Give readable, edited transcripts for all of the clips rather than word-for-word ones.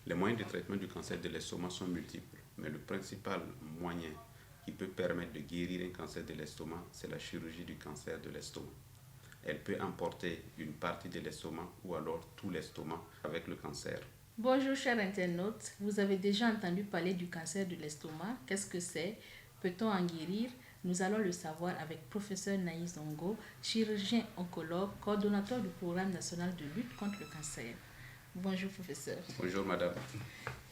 Les moyens de traitement du cancer de l'estomac sont multiples, mais le principal moyen qui peut permettre de guérir un cancer de l'estomac, c'est la chirurgie du cancer de l'estomac. Elle peut emporter une partie de l'estomac ou alors tout l'estomac avec le cancer. Bonjour chers internautes, vous avez déjà entendu parler du cancer de l'estomac. Qu'est-ce que c'est? Peut-on en guérir? Nous allons le savoir avec professeur Naïs Zongo, chirurgien oncologue, coordonnateur du programme national de lutte contre le cancer. Bonjour professeur. Bonjour madame.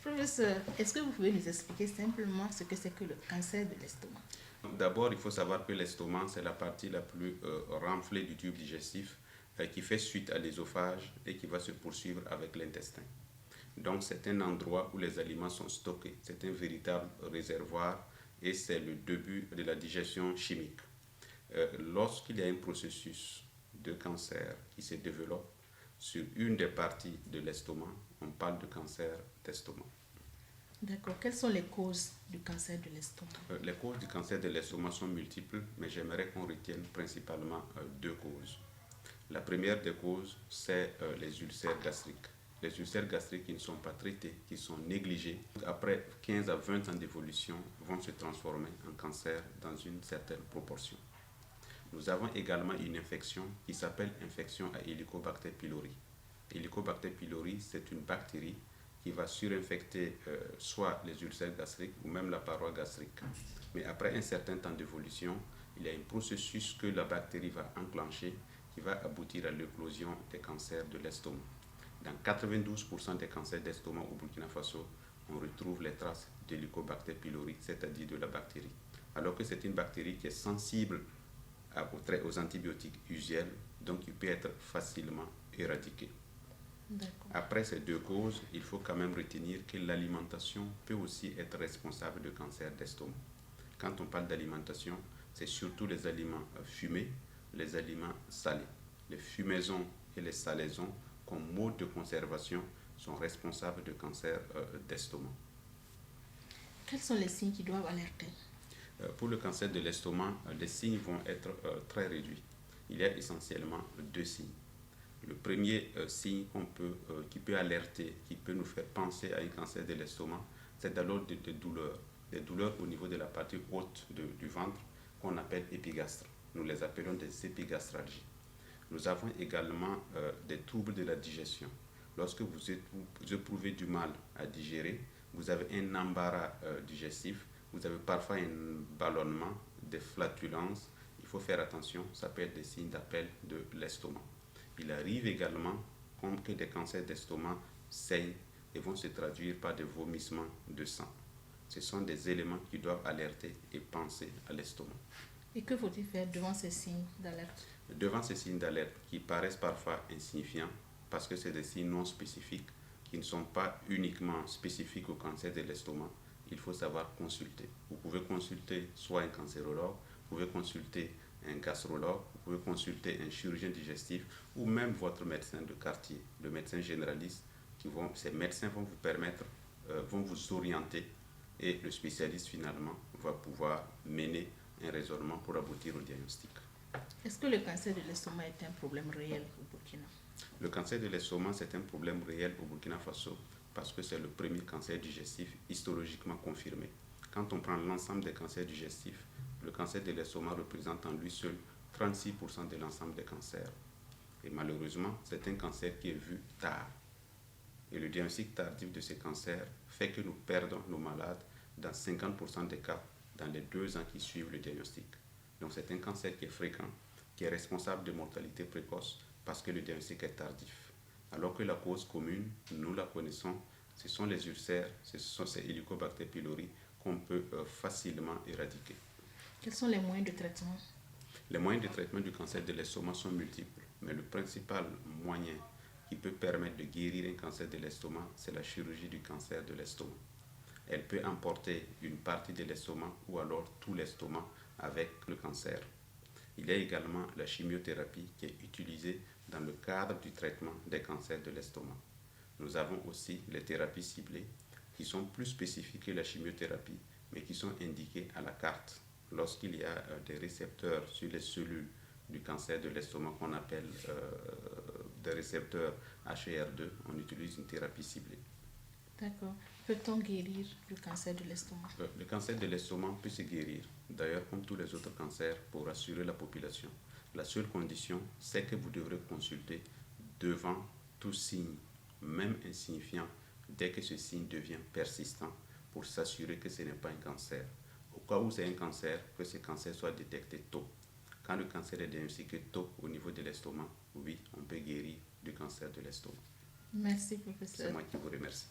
Professeur, est-ce que vous pouvez nous expliquer simplement ce que c'est que le cancer de l'estomac? D'abord, il faut savoir que l'estomac, c'est la partie la plus renflée du tube digestif qui fait suite à l'ésophage et qui va se poursuivre avec l'intestin. Donc, c'est un endroit où les aliments sont stockés. C'est un véritable réservoir et c'est le début de la digestion chimique. Lorsqu'il y a un processus de cancer qui se développe sur une des parties de l'estomac, on parle de cancer d'estomac. D'accord. Quelles sont les causes du cancer de l'estomac? Les causes du cancer de l'estomac sont multiples, mais j'aimerais qu'on retienne principalement deux causes. La première des causes, c'est les ulcères gastriques. Les ulcères gastriques qui ne sont pas traités, qui sont négligés, après 15 à 20 ans d'évolution, vont se transformer en cancer dans une certaine proportion. Nous avons également une infection qui s'appelle infection à Helicobacter pylori. Helicobacter pylori, c'est une bactérie qui va surinfecter soit les ulcères gastriques ou même la paroi gastrique. Mais après un certain temps d'évolution, il y a un processus que la bactérie va enclencher qui va aboutir à l'éclosion des cancers de l'estomac. Dans 92% des cancers d'estomac au Burkina Faso, on retrouve les traces d'Helicobacter pylori, c'est-à-dire de la bactérie. Alors que c'est une bactérie qui est sensible aux antibiotiques usuels, donc il peut être facilement éradiqué. Après ces deux causes, il faut quand même retenir que l'alimentation peut aussi être responsable de cancer d'estomac. Quand on parle d'alimentation, c'est surtout les aliments fumés, les aliments salés. Les fumaisons et les salaisons, comme mode de conservation, sont responsables de cancer d'estomac. Quels sont les signes qui doivent alerter? Pour le cancer de l'estomac, les signes vont être très réduits. Il y a essentiellement deux signes. Le premier signe qui peut alerter, qui peut nous faire penser à un cancer de l'estomac, c'est d'abord des douleurs au niveau de la partie haute du ventre qu'on appelle épigastres. Nous les appelons des épigastralgies. Nous avons également des troubles de la digestion. Lorsque vous éprouvez du mal à digérer, vous avez un embarras digestif, vous avez parfois un ballonnement, des flatulences. Il faut faire attention, ça peut être des signes d'appel de l'estomac. Il arrive également que des cancers d'estomac saignent et vont se traduire par des vomissements de sang. Ce sont des éléments qui doivent alerter et penser à l'estomac. Et que faut-il faire devant ces signes d'alerte? Devant ces signes d'alerte qui paraissent parfois insignifiants, parce que c'est des signes non spécifiques, qui ne sont pas uniquement spécifiques au cancer de l'estomac, il faut savoir consulter. Vous pouvez consulter soit un cancérologue, vous pouvez consulter un gastrologue, vous pouvez consulter un chirurgien digestif ou même votre médecin de quartier, le médecin généraliste. Ces médecins vont vous permettre, vont vous orienter et le spécialiste finalement va pouvoir mener un raisonnement pour aboutir au diagnostic. Est-ce que le cancer de l'estomac est un problème réel au Burkina? Le cancer de l'estomac, c'est un problème réel au Burkina Faso parce que c'est le premier cancer digestif histologiquement confirmé. Quand on prend l'ensemble des cancers digestifs, le cancer de l'estomac représente en lui seul 36% de l'ensemble des cancers. Et malheureusement, c'est un cancer qui est vu tard. Et le diagnostic tardif de ces cancers fait que nous perdons nos malades dans 50% des cas dans les 2 ans qui suivent le diagnostic. Donc c'est un cancer qui est fréquent, qui est responsable de mortalité précoce parce que le diagnostic est tardif. Alors que la cause commune, nous la connaissons, ce sont les ulcères, ce sont ces Helicobacter pylori qu'on peut facilement éradiquer. Quels sont les moyens de traitement? Les moyens de traitement du cancer de l'estomac sont multiples, mais le principal moyen qui peut permettre de guérir un cancer de l'estomac, c'est la chirurgie du cancer de l'estomac. Elle peut emporter une partie de l'estomac ou alors tout l'estomac avec le cancer. Il y a également la chimiothérapie qui est utilisée dans le cadre du traitement des cancers de l'estomac. Nous avons aussi les thérapies ciblées qui sont plus spécifiques que la chimiothérapie, mais qui sont indiquées à la carte. Lorsqu'il y a des récepteurs sur les cellules du cancer de l'estomac qu'on appelle des récepteurs HER2, on utilise une thérapie ciblée. D'accord. Peut-on guérir le cancer de l'estomac? Le cancer de l'estomac peut se guérir, d'ailleurs comme tous les autres cancers, pour rassurer la population. La seule condition, c'est que vous devrez consulter devant tout signe, même insignifiant, dès que ce signe devient persistant, pour s'assurer que ce n'est pas un cancer. Au cas où c'est un cancer, que ce cancer soit détecté tôt. Quand le cancer est diagnostiqué tôt au niveau de l'estomac, oui, on peut guérir du cancer de l'estomac. Merci, C'est professeur. moi qui vous remercie.